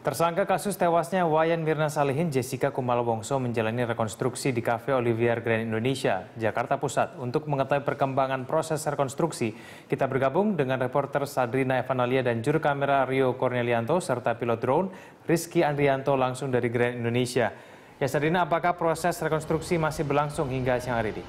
Tersangka kasus tewasnya Wayan Mirna Salihin, Jessica Kumala Wongso menjalani rekonstruksi di Cafe Olivier Grand Indonesia, Jakarta Pusat. Untuk mengetahui perkembangan proses rekonstruksi, kita bergabung dengan reporter Sadrina Evanalia dan juru kamera Rio Cornelianto serta pilot drone Rizky Andrianto langsung dari Grand Indonesia. Ya Sadrina, apakah proses rekonstruksi masih berlangsung hingga siang hari ini?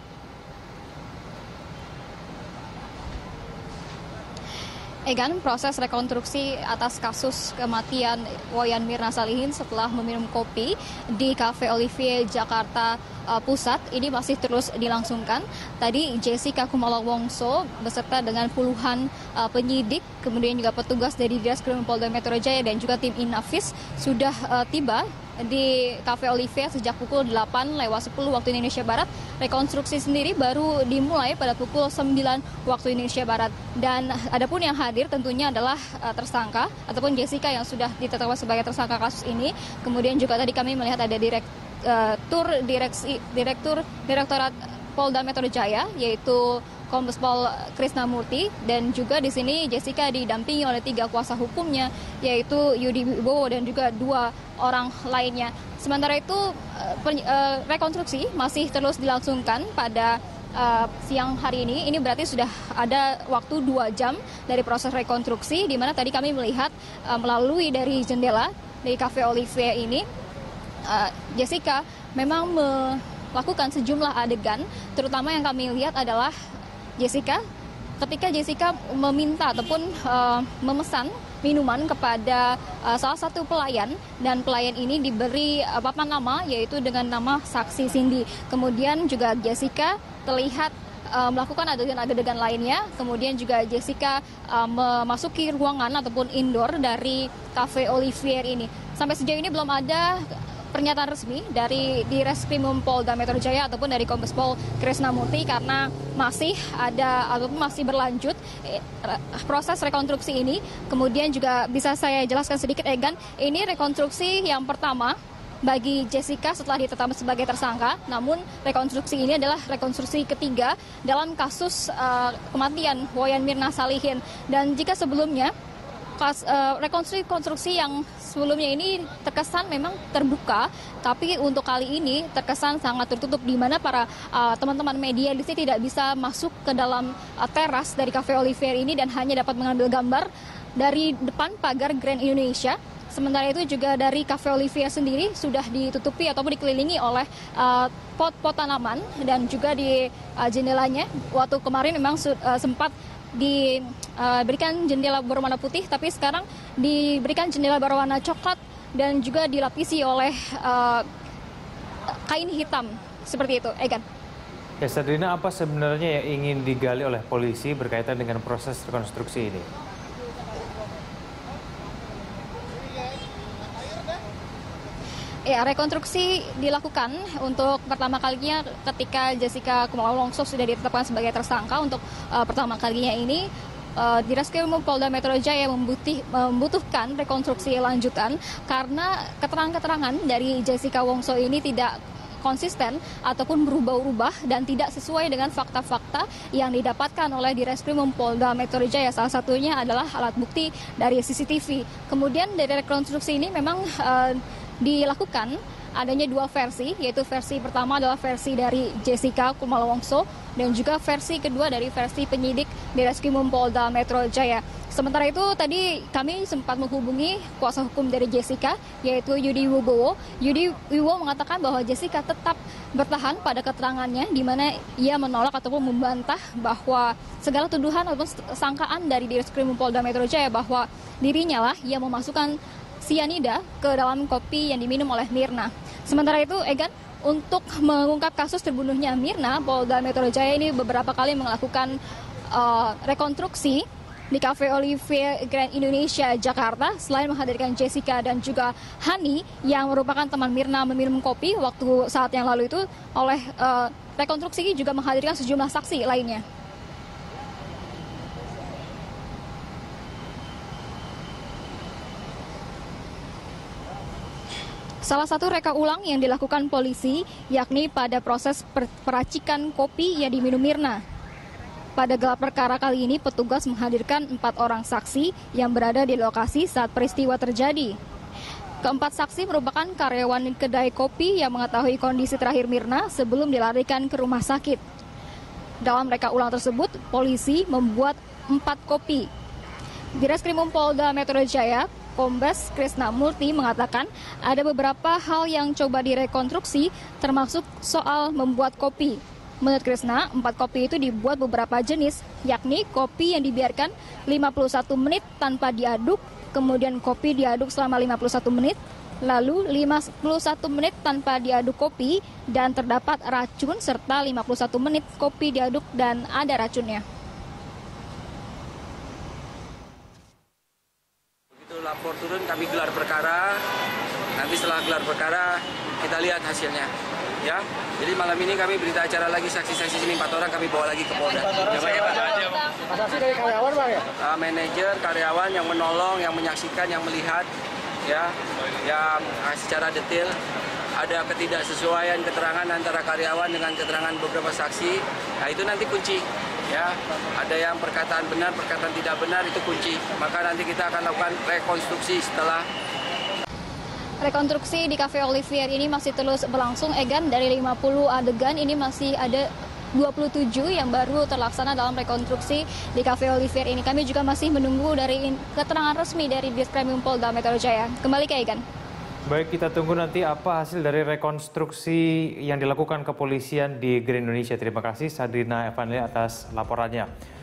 Egan, proses rekonstruksi atas kasus kematian Wayan Mirna Salihin setelah meminum kopi di Cafe Olivier Jakarta Pusat ini masih terus dilangsungkan. Tadi Jessica Kumala Wongso beserta dengan puluhan penyidik, kemudian juga petugas dari Ditreskrim Polda Metro Jaya dan juga tim Inafis sudah tiba di Cafe Olivier sejak pukul 8:10 waktu Indonesia Barat. Rekonstruksi sendiri baru dimulai pada pukul 9 waktu Indonesia Barat. Dan adapun yang hadir tentunya adalah tersangka ataupun Jessica yang sudah ditetapkan sebagai tersangka kasus ini. Kemudian juga tadi kami melihat ada Direktorat Polda Metro Jaya yaitu Kombes Pol Krisnamurti, dan juga di sini Jessica didampingi oleh 3 kuasa hukumnya yaitu Yudi Wibowo dan juga 2 orang lainnya. Sementara itu rekonstruksi masih terus dilangsungkan pada siang hari ini. Ini berarti sudah ada waktu 2 jam dari proses rekonstruksi, di mana tadi kami melihat melalui dari jendela dari Cafe Olivier ini Jessica memang melakukan sejumlah adegan, terutama yang kami lihat adalah ketika Jessica meminta ataupun memesan minuman kepada salah satu pelayan, dan pelayan ini diberi papan nama yaitu dengan nama saksi Cindy. Kemudian juga Jessica terlihat melakukan adegan-adegan lainnya. Kemudian juga Jessica memasuki ruangan ataupun indoor dari Cafe Olivier ini. Sampai sejauh ini belum ada pernyataan resmi dari Ditreskrim Polda Metro Jaya ataupun dari Kombes Pol Krisnamurti karena masih ada ataupun masih berlanjut proses rekonstruksi ini. Kemudian juga bisa saya jelaskan sedikit, Egan, ini rekonstruksi yang pertama bagi Jessica setelah ditetapkan sebagai tersangka. Namun rekonstruksi ini adalah rekonstruksi ketiga dalam kasus kematian Wayan Mirna Salihin. Dan jika sebelumnya rekonstruksi yang sebelumnya ini terkesan memang terbuka, tapi untuk kali ini terkesan sangat tertutup, di mana para teman-teman media di sini tidak bisa masuk ke dalam teras dari Cafe Olivier ini dan hanya dapat mengambil gambar dari depan pagar Grand Indonesia. Sementara itu juga dari Cafe Olivier sendiri sudah ditutupi ataupun dikelilingi oleh pot-pot tanaman, dan juga di jendelanya waktu kemarin memang sempat diberikan jendela berwarna putih, tapi sekarang diberikan jendela berwarna coklat dan juga dilapisi oleh kain hitam seperti itu, Egan. Ya Sadrina, apa sebenarnya yang ingin digali oleh polisi berkaitan dengan proses rekonstruksi ini? Ya, rekonstruksi dilakukan untuk pertama kalinya ketika Jessica Kumala Wongso sudah ditetapkan sebagai tersangka. Untuk pertama kalinya ini Ditreskrim Polda Metro Jaya membutuhkan rekonstruksi lanjutan karena keterangan-keterangan dari Jessica Wongso ini tidak konsisten ataupun berubah-ubah dan tidak sesuai dengan fakta-fakta yang didapatkan oleh Ditreskrim Polda Metro Jaya. Salah satunya adalah alat bukti dari CCTV. Kemudian dari rekonstruksi ini memang dilakukan adanya 2 versi, yaitu versi pertama adalah versi dari Jessica Kumala Wongso dan juga versi kedua dari versi penyidik Ditreskrim Polda Metro Jaya. Sementara itu tadi kami sempat menghubungi kuasa hukum dari Jessica yaitu Yudi Wibowo. Yudi Wibowo mengatakan bahwa Jessica tetap bertahan pada keterangannya, di mana ia menolak ataupun membantah bahwa segala tuduhan ataupun sangkaan dari Ditreskrim Polda Metro Jaya bahwa dirinya lah yang memasukkan sianida ke dalam kopi yang diminum oleh Mirna. Sementara itu, Egan, untuk mengungkap kasus terbunuhnya Mirna, Polda Metro Jaya ini beberapa kali melakukan rekonstruksi di Cafe Olivier Grand Indonesia Jakarta. Selain menghadirkan Jessica dan juga Hani yang merupakan teman Mirna meminum kopi waktu saat yang lalu itu, oleh rekonstruksi ini juga menghadirkan sejumlah saksi lainnya. Salah satu reka ulang yang dilakukan polisi yakni pada proses peracikan kopi yang diminum Mirna. Pada gelar perkara kali ini petugas menghadirkan 4 orang saksi yang berada di lokasi saat peristiwa terjadi. Keempat saksi merupakan karyawan kedai kopi yang mengetahui kondisi terakhir Mirna sebelum dilarikan ke rumah sakit. Dalam reka ulang tersebut, polisi membuat 4 kopi. Di Reskrimum Polda Metro Jaya, Kombes Krisna Multi mengatakan ada beberapa hal yang coba direkonstruksi termasuk soal membuat kopi. Menurut Krisna, 4 kopi itu dibuat beberapa jenis, yakni kopi yang dibiarkan 51 menit tanpa diaduk, kemudian kopi diaduk selama 51 menit, lalu 51 menit tanpa diaduk kopi, dan terdapat racun, serta 51 menit kopi diaduk dan ada racunnya. Begitu lapor turun, kami gelar perkara, nanti setelah gelar perkara, kita lihat hasilnya. Ya, jadi malam ini kami berita acara lagi, saksi-saksi sini 4 orang kami bawa lagi ke Polda. Saksi dari karyawan, Pak, ya? Manajer, karyawan yang menolong, yang menyaksikan, yang melihat, ya, yang secara detail ada ketidaksesuaian keterangan antara karyawan dengan keterangan beberapa saksi. Nah, itu nanti kunci. Ya, ada yang perkataan benar, perkataan tidak benar, itu kunci. Maka nanti kita akan lakukan rekonstruksi setelah. Rekonstruksi di Cafe Olivier ini masih terus berlangsung, Egan. Dari 50 adegan ini masih ada 27 yang baru terlaksana dalam rekonstruksi di Cafe Olivier ini. Kami juga masih menunggu dari keterangan resmi dari Diskrimum Polda Metro Jaya. Kembali ke Egan. Baik, kita tunggu nanti apa hasil dari rekonstruksi yang dilakukan kepolisian di Grand Indonesia. Terima kasih Sadrina Evanli atas laporannya.